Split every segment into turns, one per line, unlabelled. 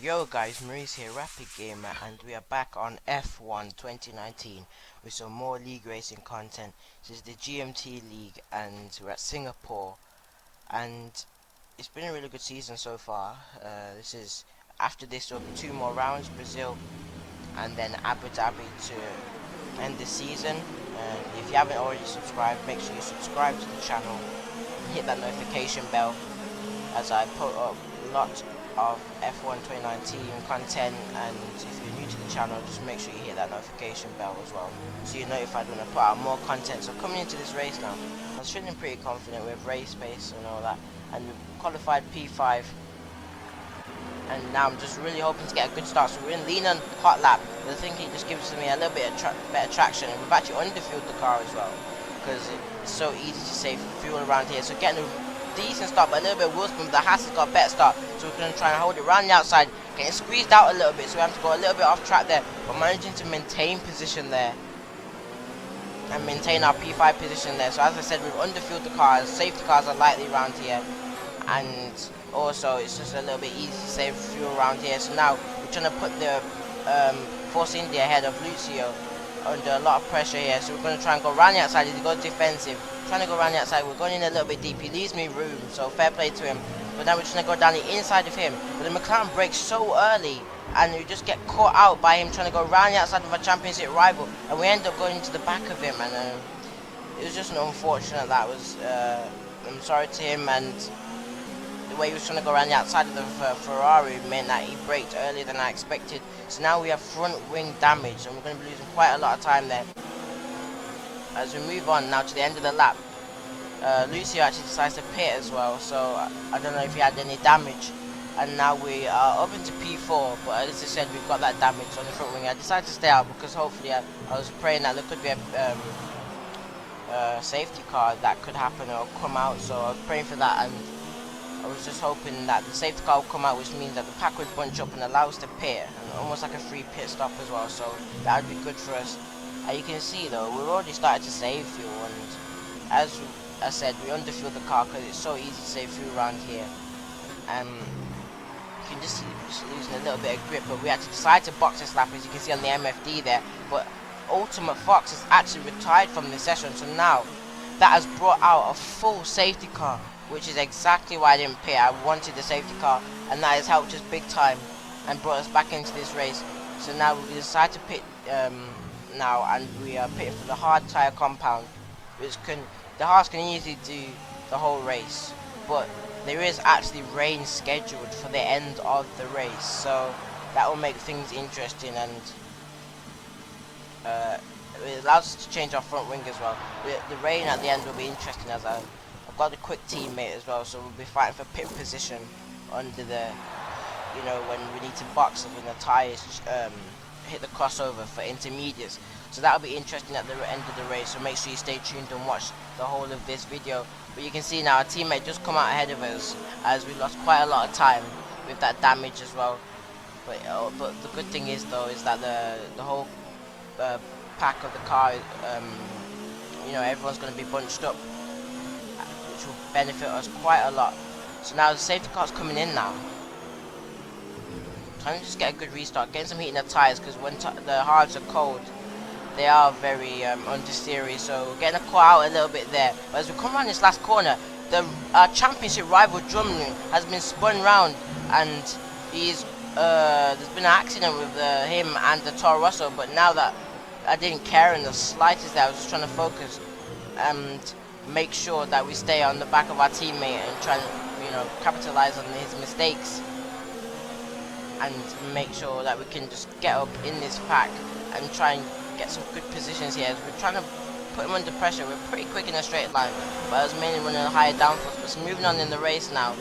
Yo guys, Maurice here, Rapid Gamer, and we are back on F1 2019 with some more league racing content. This is the GMT league and we're at Singapore, and it's been a really good season so far. After this there'll be two more rounds, Brazil and then Abu Dhabi to end the season. And if you haven't already subscribed, make sure you subscribe to the channel and hit that notification bell, as I put up a lot of F1 2019 content. And if you're new to the channel, just make sure you hit that notification bell as well, so you're notified when I put out more content. So coming into this race now, I was feeling pretty confident with race pace and all that, and we qualified P5, and now I'm just really hoping to get a good start. So we're in lean and hot lap, but I think it just gives me a little bit of better traction, and we've actually underfueled the car as well, because it's so easy to save fuel around here. So getting a decent start, but a little bit of wheel spin, but the Haas has got a better start, so we're going to try and hold it around the outside, getting squeezed out a little bit, so we have to go a little bit off track there, but managing to maintain position there and maintain our P5 position there. So as I said, we've underfueled the cars, safety cars are lightly around here, and also it's just a little bit easy to save fuel around here. So now we're trying to put the Force India ahead of Lucio under a lot of pressure here, so we're going to try and go around the outside. He goes defensive, trying to go around the outside. We're going in a little bit deep, he leaves me room, so fair play to him. But now we're trying to go down the inside of him, but the McLaren brakes so early, and we just get caught out by him trying to go around the outside of our championship rival, and we end up going into the back of him. And it was just an unfortunate, that was I'm sorry to him, and the way he was trying to go around the outside of the Ferrari meant that he braked earlier than I expected. So now we have front wing damage, and we're going to be losing quite a lot of time there. As we move on now to the end of the lap, Lucio actually decides to pit as well, so I don't know if he had any damage. And now we are up into P4, but as I said, we've got that damage on the front wing. I decided to stay out because hopefully I was praying that there could be a safety car that could happen or come out, so I was praying for that, and I was just hoping that the safety car would come out, which means that the pack would bunch up and allow us to pit, and almost like a free pit stop as well, so that would be good for us. And you can see though, we've already started to save fuel, and as I said, we underfueled the car because it's so easy to save fuel around here. You can just see we're just losing a little bit of grip, but we actually decided to box this lap, as you can see on the MFD there. But Ultimate Fox has actually retired from this session, so now that has brought out a full safety car, which is exactly why I didn't pit. I wanted the safety car, and that has helped us big time and brought us back into this race. So now we decide to pit now, and we are pitting for the hard tyre compound, which the Haas can easily do the whole race, but there is actually rain scheduled for the end of the race, so that will make things interesting, and it allows us to change our front wing as well. The rain at the end will be interesting, as I've got a quick teammate as well, so we'll be fighting for pit position under the, when we need to box when the tyres hit the crossover for intermediates. So that'll be interesting at the end of the race, so make sure you stay tuned and watch the whole of this video. But you can see now our teammate just come out ahead of us, as we lost quite a lot of time with that damage as well. But the good thing is though, is that the whole pack of the car, everyone's going to be bunched up, which will benefit us quite a lot. So now the safety car's coming in now, trying to just get a good restart, getting some heat in the tyres, because when the hards are cold, they are very understeery, so getting caught out a little bit there. But as we come around this last corner, our championship rival Drumlin has been spun round, and there's been an accident with him and the Toro Rosso. But now that I didn't care in the slightest there, I was just trying to focus and make sure that we stay on the back of our teammate and try and capitalize on his mistakes, and make sure that we can just get up in this pack and try and get some good positions here. As we're trying to put him under pressure, we're pretty quick in a straight line, but I was mainly running a higher downforce. But moving on in the race now,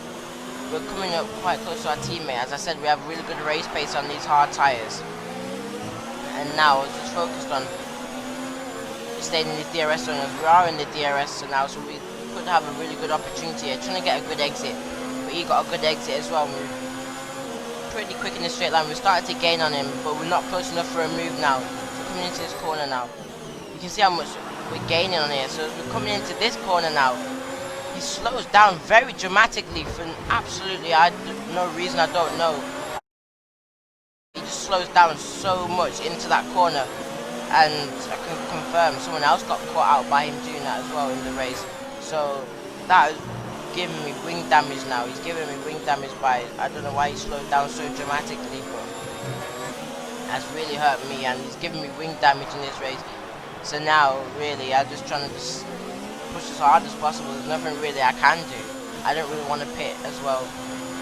we're coming up quite close to our teammate. As I said, we have really good race pace on these hard tyres, and now we're just focused on staying in the DRS zone, as we are in the DRS so now, so we could have a really good opportunity here, trying to get a good exit. But he got a good exit as well. We're pretty quick in the straight line. We're starting to gain on him, but we're not close enough for a move now. So coming into this corner now, you can see how much we're gaining on here. So as we're coming into this corner now, he slows down very dramatically for absolutely no reason I don't know. slows down so much into that corner, and I can confirm someone else got caught out by him doing that as well in the race. So that is giving me wing damage now. He's giving me wing damage by, I don't know why he slowed down so dramatically, but that's really hurt me, and he's giving me wing damage in this race. So now really I'm just trying to just push as hard as possible. There's nothing really I can do. I don't really want to pit as well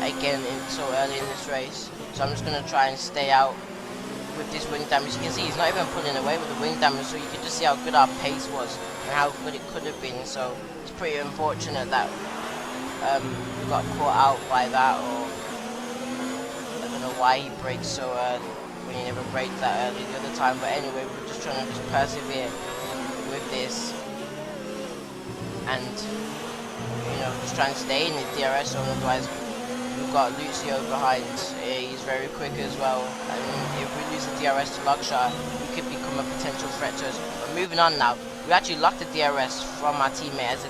again so early in this race, so I'm just going to try and stay out with this wing damage. You can see he's not even pulling away with the wing damage, so you can just see how good our pace was and how good it could have been. So it's pretty unfortunate that we got caught out by that, or I don't know why he braked so early when he never braked that early the other time. But anyway, we're just trying to just persevere with this, and you know, just trying to stay in the DRS zone. Otherwise we've got Lucio behind. He's very quick as well, and if we lose the DRS to Lockshot, he could become a potential threat to us. But moving on now, we actually locked the DRS from our teammate. As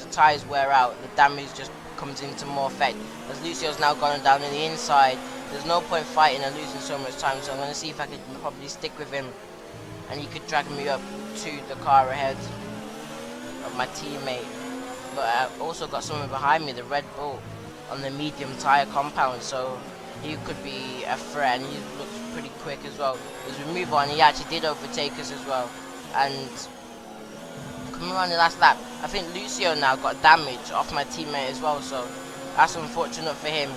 the tyres wear out, the damage just comes into more effect. As Lucio's now gone down in the inside, there's no point fighting and losing so much time, so I'm going to see if I can probably stick with him, and he could drag me up to the car ahead of my teammate. But I've also got someone behind me, the Red Bull, on the medium tyre compound, so he could be a threat, and he looks pretty quick as well. As we move on, he actually did overtake us as well, and coming around the last lap, I think Lucio now got damage off my teammate as well, so that's unfortunate for him.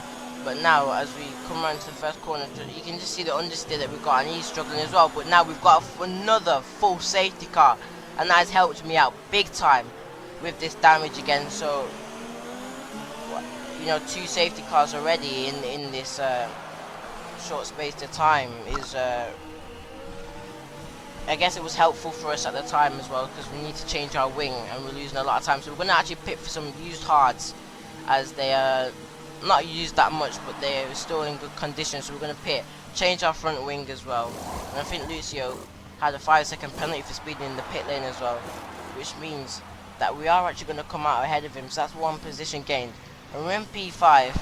But now as we come around to the first corner, you can just see the understeer that we've got, and he's struggling as well. But now we've got another full safety car, and that has helped me out big time with this damage again. So you know, 2 safety cars already in this short space of time is I guess it was helpful for us at the time as well, because we need to change our wing and we're losing a lot of time. So we're going to actually pit for some used hards, as they are not used that much, but they're still in good condition. So we're going to pit, change our front wing as well. And I think Lucio had a 5-second penalty for speeding in the pit lane as well, which means that we are actually going to come out ahead of him. So that's 1 position gained. And we're in P5,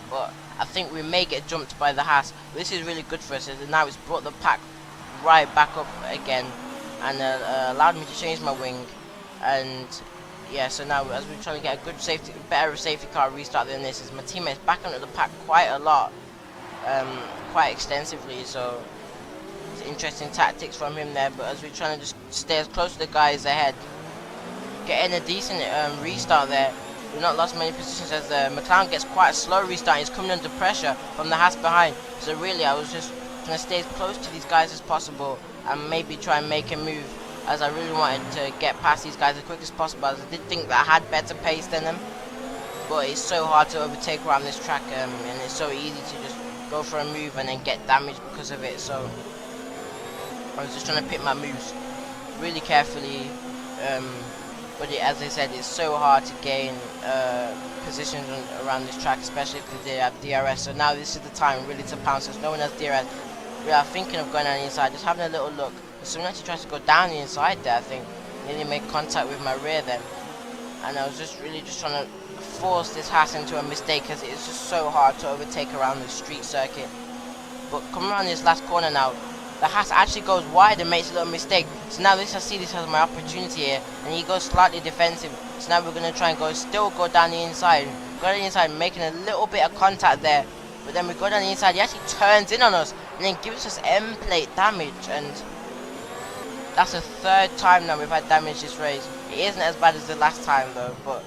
but I think we may get jumped by the Haas. This is really good for us, as now it's brought the pack right back up again, and allowed me to change my wing. And yeah, so now as we're trying to get a good safety, better safety car restart than this, is my teammates back onto the pack quite a lot, quite extensively. So it's interesting tactics from him there. But as we're trying to just stay as close to the guys ahead, getting a decent restart there. We've not lost many positions, as McLaren gets quite a slow restart. He's coming under pressure from the Haas behind. So really, I was just trying to stay as close to these guys as possible and maybe try and make a move, as I really wanted to get past these guys as quick as possible, as I did think that I had better pace than them. But it's so hard to overtake around this track, and it's so easy to just go for a move and then get damaged because of it. So I was just trying to pick my moves really carefully. But as I said, it's so hard to gain positions around this track, especially if they have DRS. So now this is the time really to pounce. As no one has DRS, we are thinking of going down the inside, just having a little look. But someone actually tries to go down the inside there, I think. Nearly made contact with my rear then. And I was just really trying to force this Haas into a mistake, because it is just so hard to overtake around the street circuit. But coming around this last corner now, the Haas actually goes wide and makes a little mistake. So now I see this as my opportunity here, and he goes slightly defensive. So now we're going to try and still go down the inside. Go down the inside, making a little bit of contact there. But then we go down the inside, he actually turns in on us and then gives us end plate damage. And that's the 3rd time now we've had damage this race. It isn't as bad as the last time though, but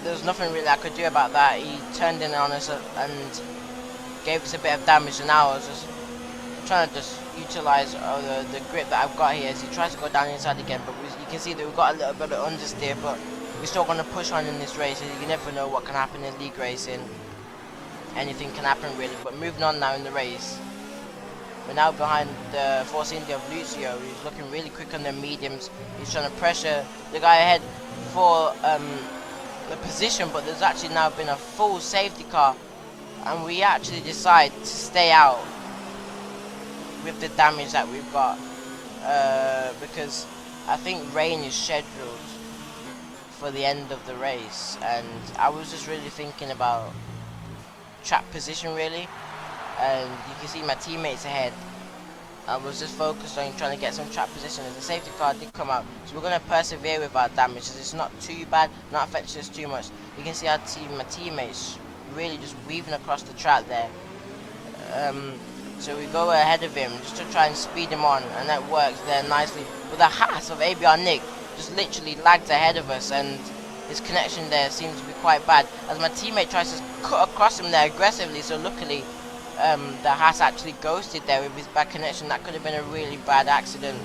there's nothing really I could do about that. He turned in on us and gave us a bit of damage, and now I was just trying to just utilize the grip that I've got here as he tries to go down inside again. But you can see that we've got a little bit of understeer, but we're still going to push on in this race. You never know what can happen in league racing. Anything can happen really. But moving on now in the race, we're now behind the Force India of Lucio. He's looking really quick on the mediums. He's trying to pressure the guy ahead for the position, but there's actually now been a full safety car, and we actually decide to stay out with the damage that we've got, because I think rain is scheduled for the end of the race, and I was just really thinking about trap position really, and you can see my teammates ahead. I was just focused on trying to get some trap position as the safety car did come out, so we're going to persevere with our damage as it's not too bad, not affecting us too much. You can see my teammates really just weaving across the track there. So we go ahead of him just to try and speed him on, and that works there nicely. But the Haas of ABR Nick just literally lagged ahead of us, and his connection there seems to be quite bad as my teammate tries to cut across him there aggressively. So luckily the Haas actually ghosted there with his bad connection. That could have been a really bad accident,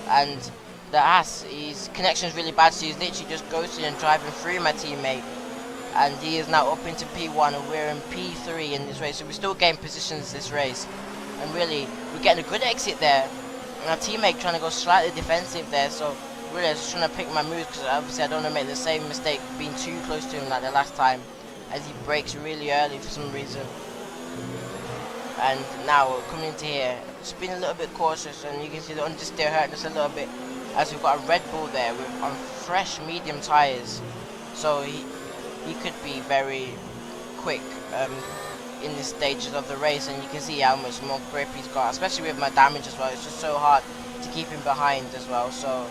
and the Haas, his connection is really bad, so he's literally just ghosting and driving through my teammate, and he is now up into P1 and we're in P3 in this race. So we still gain positions this race, and really we're getting a good exit there, and our teammate trying to go slightly defensive there. So really I was just trying to pick my moves because obviously I don't want to make the same mistake being too close to him like the last time, as he brakes really early for some reason. And now we're coming into here, just being a little bit cautious, and you can see the understeer hurt us a little bit as we've got a Red Bull there with on fresh medium tyres, so he could be very quick in the stages of the race, and you can see how much more grip he's got, especially with my damage as well. It's just so hard to keep him behind as well, so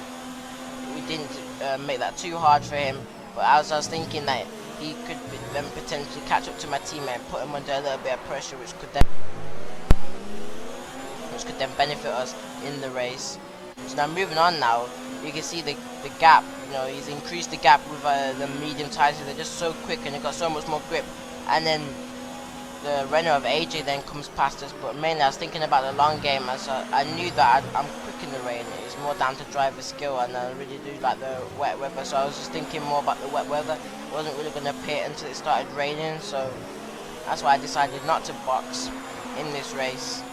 we didn't make that too hard for him. But as I was thinking that he could then potentially catch up to my teammate and put him under a little bit of pressure, which could then benefit us in the race. So now moving on now, you can see the gap, you know, he's increased the gap with the medium tyres. They're just so quick and they've got so much more grip, and then the Renault of AJ then comes past us. But mainly I was thinking about the long game, as I knew that I'm quick in the rain. It's more down to driver skill, and I really do like the wet weather, so I was just thinking more about the wet weather. I wasn't really going to pit until it started raining, so that's why I decided not to box in this race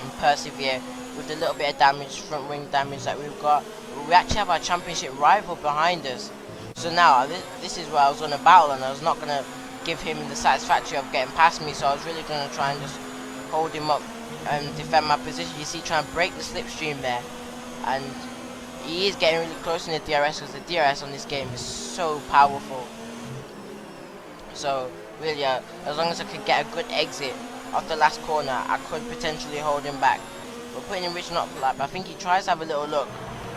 and persevere with the little bit of damage, front wing damage that we've got. We actually have our championship rival behind us, so now this is where I was going to battle, and I was not going to give him the satisfaction of getting past me, so I was really going to try and just hold him up and defend my position. You see, trying to break the slipstream there, and he is getting really close in the DRS because the DRS on this game is so powerful. So really, as long as I could get a good exit off the last corner, I could potentially hold him back. We're putting him reaching up for lap. I think he tries to have a little look,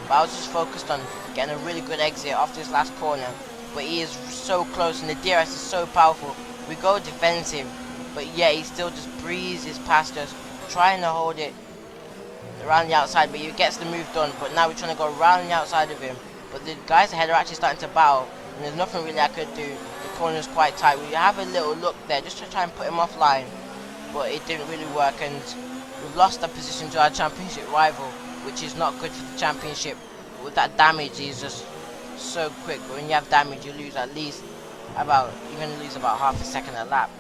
but I was just focused on getting a really good exit off this last corner. But he is so close, and the DRS is so powerful. We go defensive, but yeah, he still just breezes past us, trying to hold it around the outside, but he gets the move done. But now we're trying to go around the outside of him, but the guys ahead are actually starting to battle, and there's nothing really I could do. The corner's quite tight. We have a little look there just to try and put him offline, but it didn't really work, and we've lost the position to our championship rival, which is not good for the championship. With that damage, he's just so quick. But when you have damage, you lose at least you're going to lose about half a second a lap.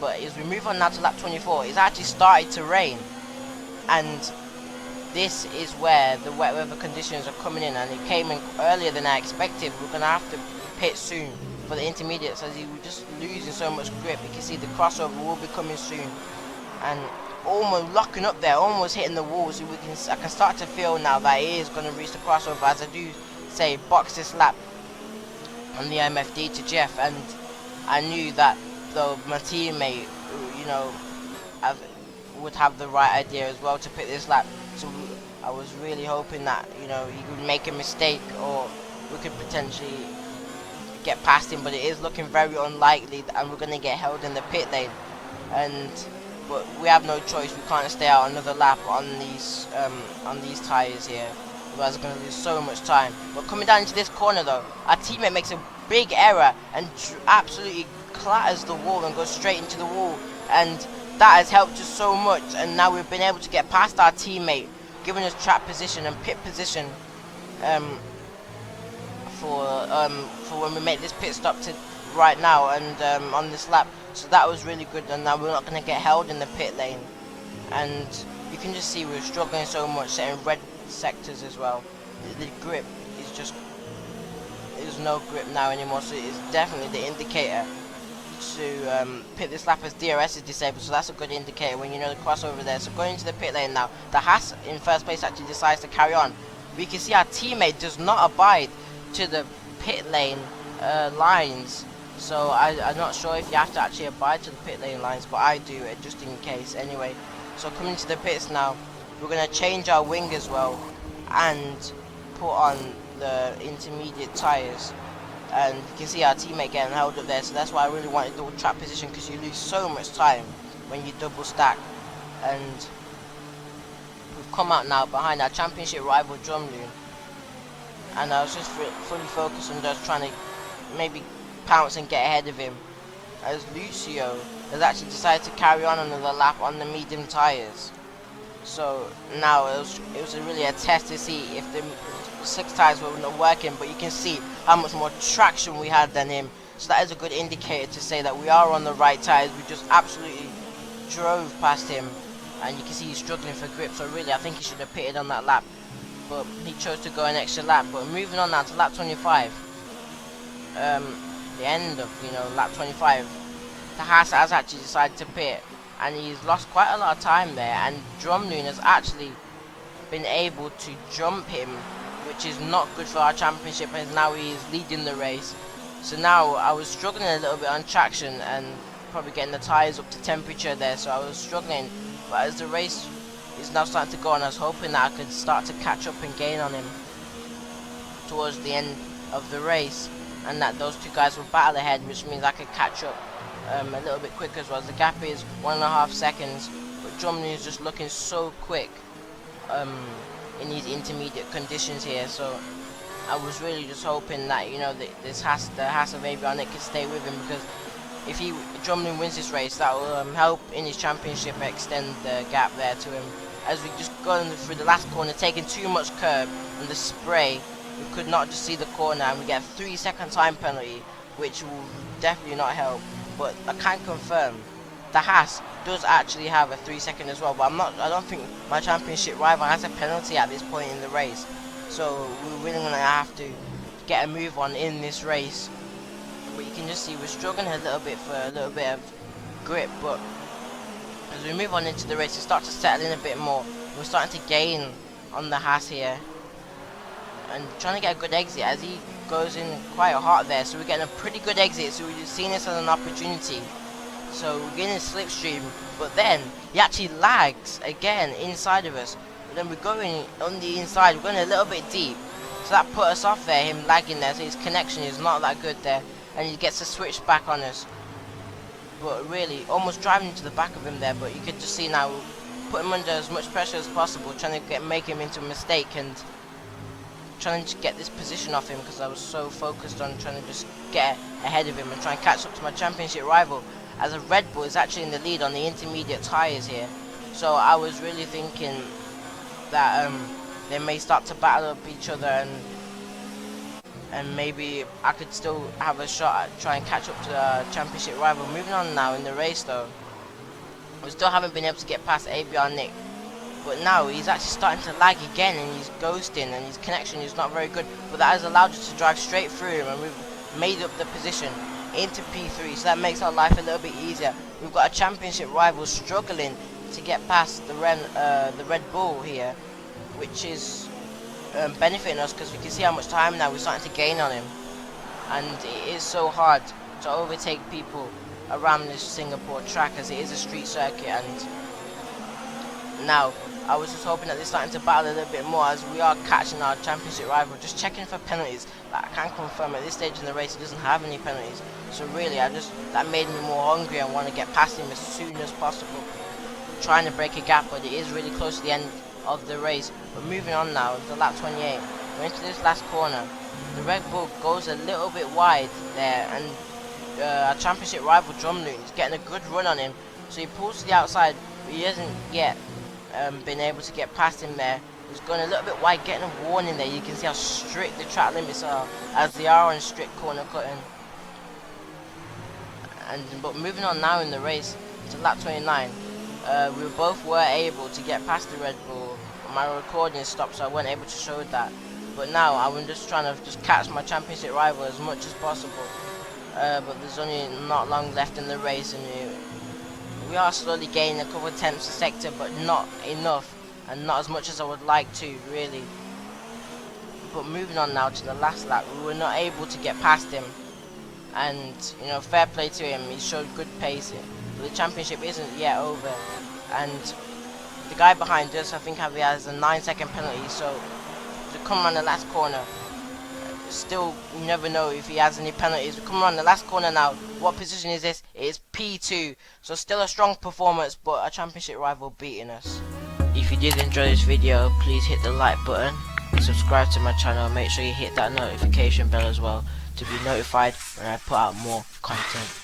But as we move on now to lap 24, it's actually started to rain, and this is where the wet weather conditions are coming in, and it came in earlier than I expected. We're going to have to pit soon for the intermediates, as he was just losing so much grip. You can see the crossover will be coming soon, and almost locking up there, almost hitting the wall. So I can start to feel now that he is going to reach the crossover, as I do say box this lap on the MFD to Jeff, and I knew that though my teammate, you know, would have the right idea as well to pick this lap. So I was really hoping that, you know, he would make a mistake or we could potentially get past him, but it is looking very unlikely, and we're going to get held in the pit lane. But we have no choice. We can't stay out another lap on these tyres here, otherwise we're going to lose so much time. But coming down into this corner though, our teammate makes a big error and absolutely clatters the wall and goes straight into the wall, and that has helped us so much. And now we've been able to get past our teammate, giving us track position and pit position for when we make this pit stop to right now and on this lap. So that was really good, and now we're not going to get held in the pit lane. And you can just see we're struggling so much setting red sectors as well. The grip is just, there's no grip now anymore, so it's definitely the indicator to pit this lap as DRS is disabled. So that's a good indicator when you know the crossover there. So going into the pit lane now, the Haas in first place actually decides to carry on. We can see our teammate does not abide to the pit lane lines, So I'm not sure if you have to actually abide to the pit lane lines, but I do it just in case anyway. So coming to the pits now, we're going to change our wing as well and put on the intermediate tyres. And you can see our teammate getting held up there, so that's why I really wanted double track position, because you lose so much time when you double stack. And we've come out now behind our championship rival Drumloon, and I was just fully focused on just trying to maybe pounce and get ahead of him, as Lucio has actually decided to carry on another lap on the medium tyres. So now it was really a test to see if the 6 tyres were not working, but you can see how much more traction we had than him, so that is a good indicator to say that we are on the right tyres. We just absolutely drove past him, and you can see he's struggling for grip, so really I think he should have pitted on that lap, but he chose to go an extra lap. But moving on now to lap 25, the end of lap 25, the Haas has actually decided to pit, and he's lost quite a lot of time there, and Drumloon has actually been able to jump him, which is not good for our championship, and now he is leading the race. So now I was struggling a little bit on traction and probably getting the tyres up to temperature there, so I was struggling. But as the race is now starting to go on, I was hoping that I could start to catch up and gain on him towards the end of the race, and that those two guys will battle ahead, which means I could catch up a little bit quicker as well. The gap is 1.5 seconds, but Drumloon is just looking so quick in these intermediate conditions here, so I was really just hoping that the Haas of Avionic could stay with him, because if Drumloon wins this race, that will help in his championship extend the gap there to him. As we just gone through the last corner, taking too much curb and the spray, we could not just see the corner, and we get a 3-second time penalty, which will definitely not help. But I can confirm the Haas does actually have a 3-second as well, but I don't think my championship rival has a penalty at this point in the race, so we're really gonna have to get a move on in this race. But you can just see we're struggling a little bit for a little bit of grip, but as we move on into the race, we start to settle in a bit more. We're starting to gain on the Haas here, and trying to get a good exit as he goes in quite hot there, so we're getting a pretty good exit, so we're just seeing this as an opportunity. So we're getting a slipstream, but then he actually lags again inside of us. But then we're going on the inside, we're going a little bit deep, so that put us off there, him lagging there, so his connection is not that good there, and he gets a switch back on us. But really, almost driving into the back of him there, but you could just see now, put him under as much pressure as possible, trying to make him into a mistake, and trying to get this position off him, because I was so focused on trying to just get ahead of him and try and catch up to my championship rival, as a Red Bull is actually in the lead on the intermediate tyres here. So I was really thinking that they may start to battle up each other, and maybe I could still have a shot at trying to catch up to the championship rival. Moving on now in the race though, we still haven't been able to get past Avionic, but now he's actually starting to lag again, and he's ghosting, and his connection is not very good, but that has allowed us to drive straight through him, and we've made up the position into P3, so that makes our life a little bit easier. We've got a championship rival struggling to get past the Red Bull here, which is benefiting us, because we can see how much time now we're starting to gain on him, and it is so hard to overtake people around this Singapore track, as it is a street circuit. And now I was just hoping that they're starting to battle a little bit more, as we are catching our championship rival, just checking for penalties. Like, I can confirm at this stage in the race he doesn't have any penalties, so really that made me more hungry and want to get past him as soon as possible, trying to break a gap, but it is really close to the end of the race. But moving on now to lap 28, we're into this last corner. The Red Bull goes a little bit wide there, and our championship rival Drumloon is getting a good run on him, so he pulls to the outside, but he hasn't yet been able to get past him there. He's going a little bit wide, getting a warning there. You can see how strict the track limits are, as they are on strict corner cutting. But moving on now in the race to lap 29, we both were able to get past the Red Bull. My recording stopped, so I wasn't able to show that. But now I'm just trying to just catch my championship rival as much as possible. But there's only not long left in the race, and we are slowly gaining a couple of attempts a sector, but not enough, and not as much as I would like to, really. But moving on now to the last lap, we were not able to get past him, and you know, fair play to him. He showed good pace. But the championship isn't yet over, and the guy behind us, I think, he has a 9-second penalty. So to come around the last corner, still you never know if he has any penalties. We come around the last corner now. What position is this? It is P2. So still a strong performance, but a championship rival beating us. If you did enjoy this video, please hit the like button, subscribe to my channel, make sure you hit that notification bell as well to be notified when I put out more content.